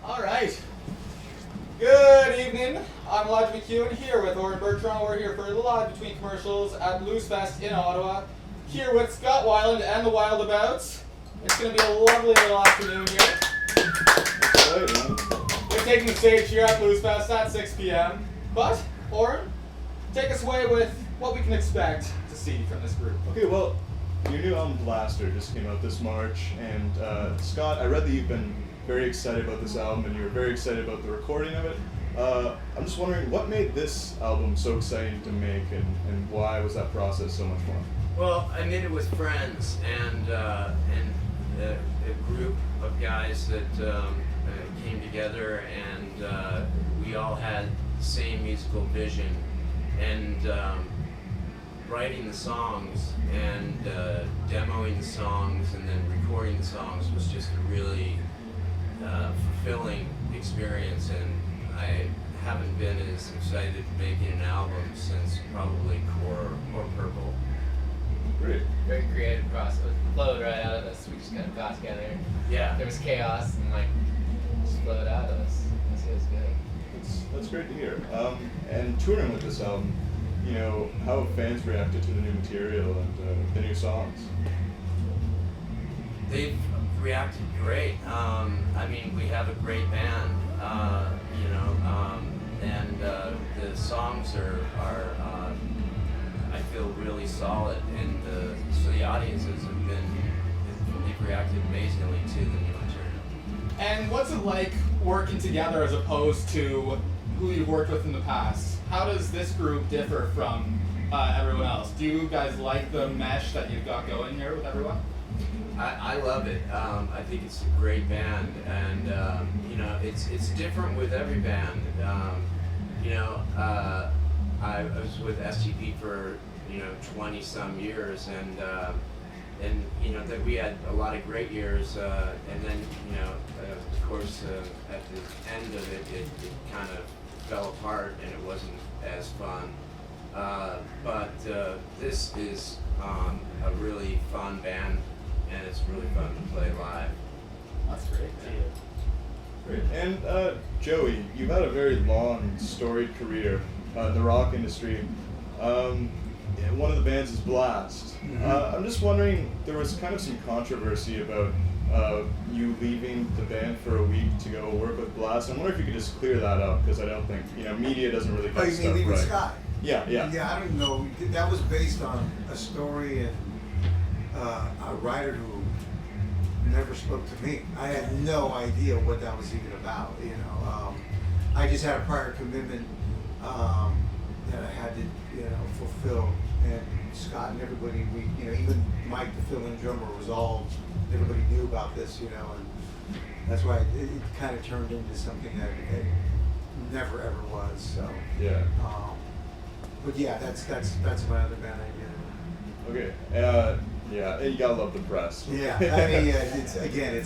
All right. Good evening. I'm Lodge McHugh here with Oren Bertrand. We're here for the Lodge Between Commercials at Blues Fest in Ottawa. Here with Scott Weiland and The Wildabouts. It's going to be a lovely little afternoon here. We're taking the stage here at Blues Fest at 6 p.m. But, Oren, take us away with what we can expect to see from this group. Okay, well, your new album Blaster just came out this March, and Scott, I read that you've been very excited about this album and you were very excited about the recording of it. I'm just wondering, what made this album so exciting to make, and why was that process so much fun? Well, I made it with friends and a group of guys that came together, and we all had the same musical vision, and writing the songs and demoing the songs and then recording the songs was just a really fulfilling experience, and I haven't been as excited making an album since probably Core or Purple. Great. Very creative process. It flowed right out of us. We just kind of got together. Yeah. There was chaos and just flowed out of us. It was good. That's great to hear. And touring with this album, you know, how have fans reacted to the new material and the new songs? They've reacted great. I mean, we have a great band, and the songs are I feel really solid, and so the audiences they've reacted amazingly to the new material. And what's it like working together as opposed to who you've worked with in the past? How does this group differ from everyone else? Do you guys like the mesh that you've got going here with everyone? I love it. I think it's a great band, and it's different with every band. I was with STP for 20 some years, and that we had a lot of great years, and then of course at the end of it kind of fell apart and it wasn't as fun. But this is a really fun band, and it's really fun to play live. That's great. Great. And Joey, you've had a very long, storied career in the rock industry. One of the bands is Blast. I'm just wondering, there was kind of some controversy about you leaving the band for a week to go work with Blast. I wonder if you could just clear that up, because I don't think, media doesn't really get Oh, you stuff mean leaving right. Scott? Yeah. Yeah, I don't know. That was based on a story and a writer who never spoke to me. I had no idea what that was even about. I just had a prior commitment that I had to, fulfill. And Scott and everybody, even Mike, the fill-in drummer, was all everybody knew about this, and that's why it kind of turned into something that it never ever was. So. Yeah. But yeah, that's my other band idea. Okay. Yeah, you gotta love the press. Yeah, I mean, it's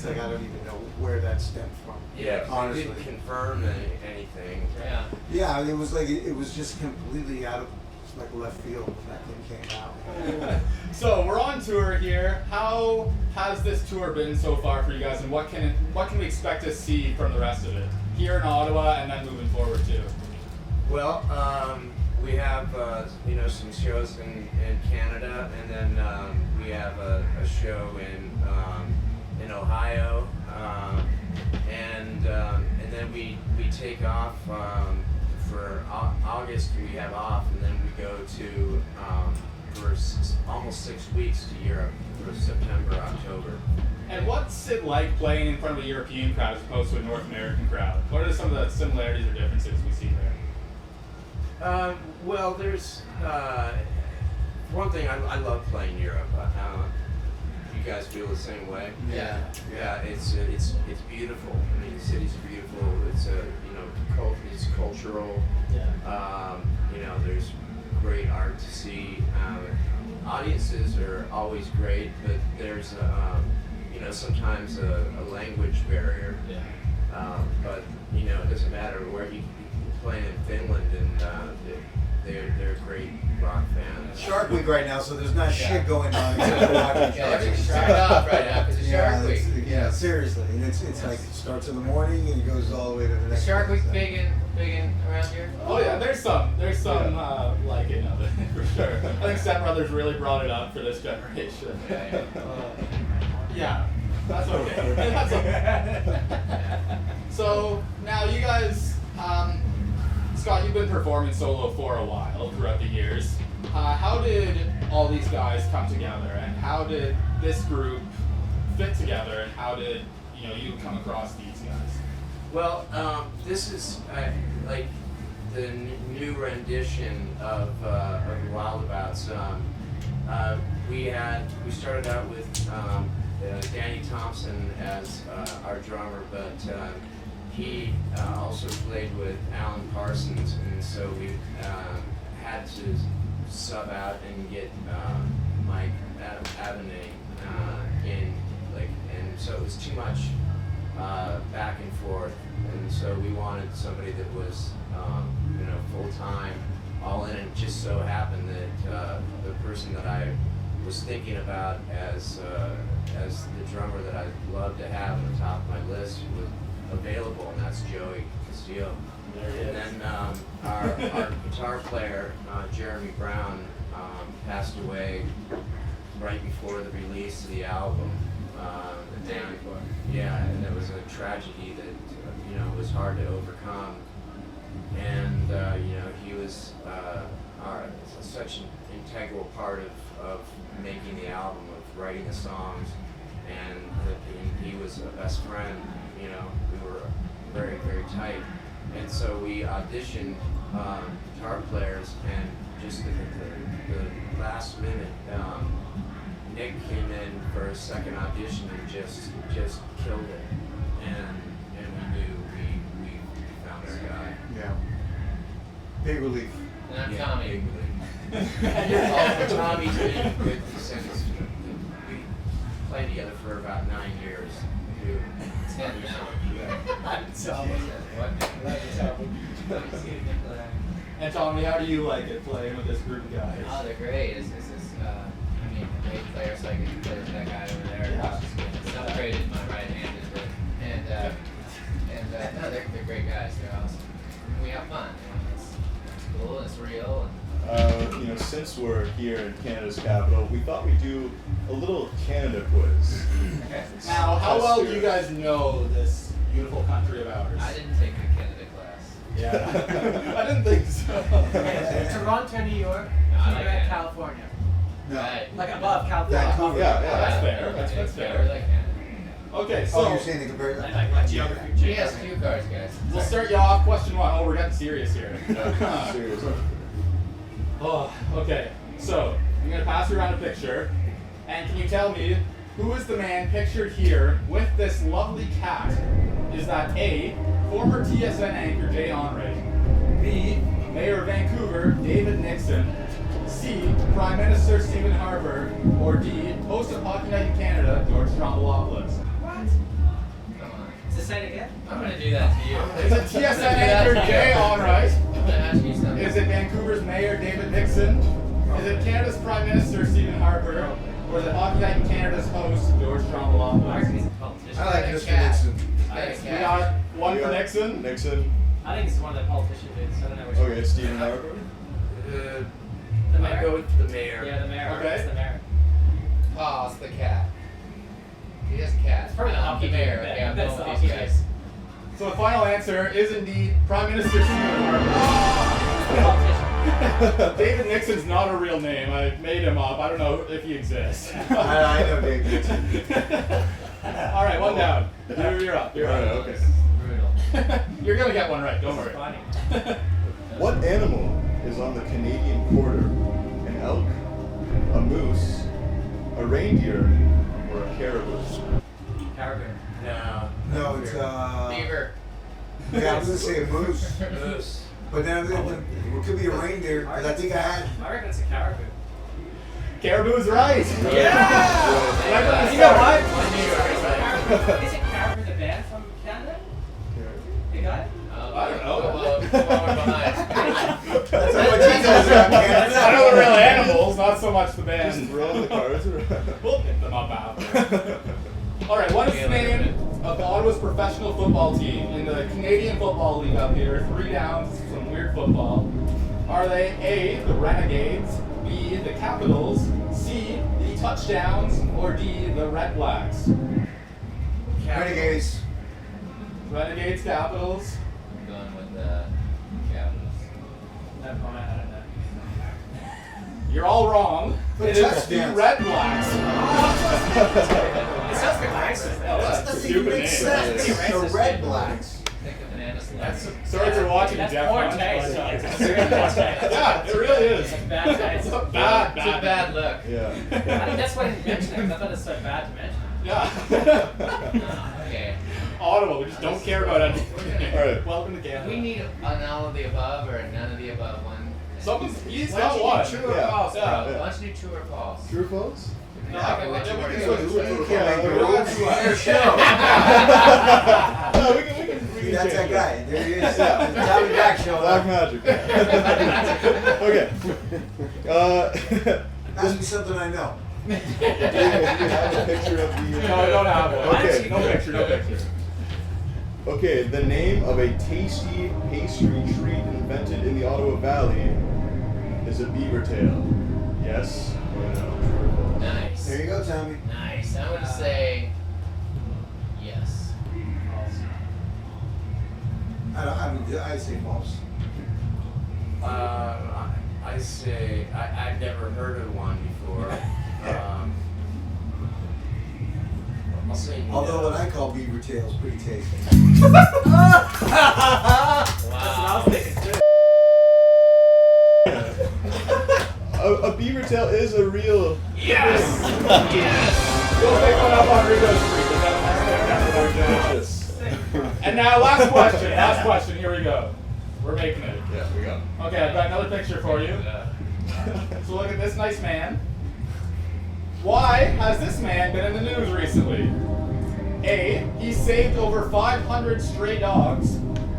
like I don't even know where that stemmed from. Yeah, honestly. they didn't confirm anything. Yeah. Yeah, it was it was just completely out of left field when that thing came out. So we're on tour here. How has this tour been so far for you guys, and what can we expect to see from the rest of it here in Ottawa and then moving forward too? Well, we have some shows in Canada, and then we have a show in Ohio, and then we take off for August. We have off, and then we go to for almost 6 weeks to Europe for September, October. And what's it like playing in front of a European crowd as opposed to a North American crowd? What are some of the similarities or differences we see there? Well, there's one thing. I love playing Europe. You guys feel the same way? Yeah. Yeah, it's beautiful. I mean, the city's beautiful. It's it's cultural. Yeah. There's great art to see. Audiences are always great, but there's sometimes a language barrier. Yeah. But it doesn't matter where you play in Finland, and they're great rock fans. Shark Week right now, so there's not Yeah. shit going on. Yeah, everything's turned off right now because it's Shark Week. Yeah, seriously. And it's like it starts in the morning and it goes all the way to the next. Shark Week day. big in around here? Oh yeah, there's some like it of it for sure. I think Step Brothers really brought it up for this generation. Yeah. Yeah, that's okay. That's okay. So now you guys, Scott, you've been performing solo for a while throughout the years. How did all these guys come together, and how did this group fit together, and how did you come across these guys? Well, this is like the new rendition of The Wildabouts. We started out with Danny Thompson as our drummer, but he also played with Alan Parsons, and so we had to sub out and get Mike Avenay in, and so it was too much back and forth, and so we wanted somebody that was full time, all in. And it just so happened that the person that I was thinking about as the drummer that I'd love to have at the top of my list was available, and that's Joey Castillo. There he And is. then our guitar player, Jeremy Brown, passed away right before the release of the album. The day before. Yeah, and it was a tragedy that was hard to overcome. And he was such an integral part of making the album, of writing the songs, and he was a best friend. We were very, very tight. And so we auditioned guitar players, and just at the last minute, Nick came in for a second audition and just killed it. And we knew we found our guy. Yeah. Big relief. And I'm Yeah, Tommy. big relief. Tommy's been good since we played together for about 9 years. It's him now. And Tommy, how do you like it playing with this group of guys? Oh, they're great. It's a great player, so I get to play with that guy over there. Yeah. It's upgraded my right hand is with. And no, they're great guys. They're awesome. We have fun. It's cool and it's real. Since we're here in Canada's capital, we thought we'd do a little Canada quiz. Now, how well do you guys know this beautiful country of ours? I didn't take a Canada class. Yeah, I didn't think so. Toronto, New York, No, I like Quebec, Canada. California. No. Right. Like above California. Vancouver. Yeah, That's fair. That's Yeah, fair. we like Canada. Okay, Oh, so you're saying they compare that? Like geography. He has cue cards, guys. we'll start you off. Question one. Oh, we're getting serious here. Seriously. Oh, okay. So I'm gonna pass you around a picture, and can you tell me who is the man pictured here with this lovely cat? Is that A, former TSN anchor Jay Onrait, B, Mayor of Vancouver David Nixon, C, Prime Minister Stephen Harper, or D, host of Hockey Night in Canada George Stroumboulopoulos? What? Come on. Say it again. I'm gonna do that to you. Is it TSN anchor Jay Onrait? I'm gonna ask you something. Is it Vancouver's Mayor David Nixon? Is it Canada's Prime Minister Stephen Harper? Or is it Hockey Night in Canada's host George Mark is Stroumboulopoulos? a politician. I like Got a Mr. cat. Nixon. Got a We cat. got one You for got Nixon. Nixon. I think it's one of the politician dudes. I don't know which one. Okay, Stephen Harper. The I mayor. go with the mayor. Yeah, the mayor. Okay. It's the mayor. Oh, it's the cat. He has a cat. It's probably the I'm hockey the mayor. dude. Okay, I'm That's going the with these hockey guys. So the final answer is indeed Prime Minister Stephen Harper. Politician. David Nixon's not a real name. I made him up. I don't know if he exists. I know Dave Nixon. All right, one down. You're up. You're All right, up. okay. Brutal. You're gonna get one right. Don't worry. Funny. What animal is on the Canadian quarter? An elk, a moose, a reindeer, or a caribou? Caribou. No. No, it's Beaver. yeah, I was gonna say a moose, Moose. but then it could be a reindeer. Cause I think I had. I reckon it's a caribou. Caribou is right. Yeah! Right from the You know start. what? Isn't Caribou the band from Canada? You got it? I don't know. Come on, behind. That's how much he knows about Canada. I know the real animals, not so much the Just band. roll the cards around. We'll pick them up after. All right, what is the name of Ottawa's professional football team in the Canadian Football League up here? 3 downs, some weird football. Are they A, the Renegades, B, the Capitals, C, the Touchdowns, or D, the Red Blacks? Renegades. Renegades, Capitals. I'm going with the Capitals. Never mind, I don't know. You're all wrong. But It is the touchdowns. Red Blacks. It sounds like racist. Oh, That that's doesn't even stupid make name. sense. Yeah. The Red Blacks. Take the banana slide. That's Sorry for watching, That's Jeff. poor Hunt, taste. but- It's serious poor taste. Yeah, it really is. It's bad taste. It's a bad, It's a bad look. Yeah. I think that's why I didn't mention it. I thought it's so bad to mention. Yeah. Okay. Ottawa, we just don't care about anything. All right. Welcome to Canada. We need an all of the above or a none of the above one. He's Why got don't one. you do true or Yeah. false, bro? Yeah. Why don't you do true or false? True or false? Yeah, we which can one do is it. it? You can't make the rules. Fair show. No, we can That's that change it. guy. There he is. Yeah. The Tommy Jack show. Black magic. Okay. Ask me something I know. Do you have a picture of the? No, I don't have one. Okay. No picture, no picture. Okay, the name of a tasty pastry treat invented in the Ottawa Valley is a beaver tail. Yes or no? Nice. There you go, Tommy. Nice. I'm gonna say yes. I'd say false. I say I've never heard of one before. I'll say no. Although what I call beaver tail is pretty tasty. That's what I was thinking too. A beaver tail is a real. Yes. We'll pick one up on Rideau Street. Is that Delicious. And now, last question. Last question. Here we go. We're making it. Yeah, we got. Okay, I've got another picture for you. So look at this nice man. Why has this man been in the news recently? A, he saved over 500 stray dogs.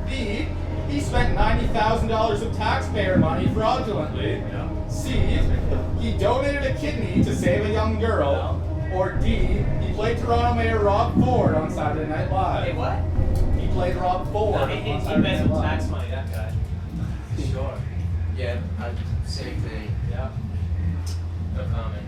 B, he spent $90,000 of taxpayer money fraudulently. C, he donated a kidney to save a young girl. Or D, he played Toronto Mayor Rob Ford on Saturday Night Hey, Live. what? He played Rob Ford He on Saturday made Night some Live. tax money, that guy. Sure. Yeah, same thing. Yeah. No comment.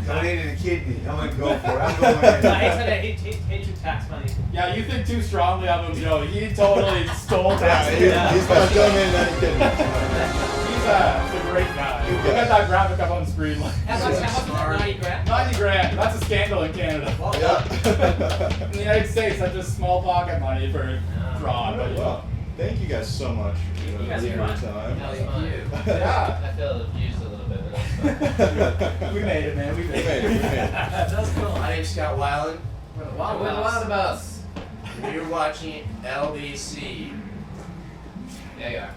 Donated a kidney. I'm gonna go for it. I'm No, going he took tax money. Yeah, you think too strongly of him, Joe. He totally stole tax. He's got a young man that kid. He's a great guy. Look at that graphic up on the screen. How much was that? 90 grand? 90 grand. That's a scandal in Canada. Yeah. In the United States, that's just small pocket money for fraud. But Well, thank you guys so much for guys taking are your fun. time. That was fun. yeah, I feel abused a little bit, but that's fun. we made it, man. We made it. We made it. That's cool. My name's Scott Weiland. We're the Wow, we're the Wildabouts. Wildabouts. And you're watching LBC. There you are.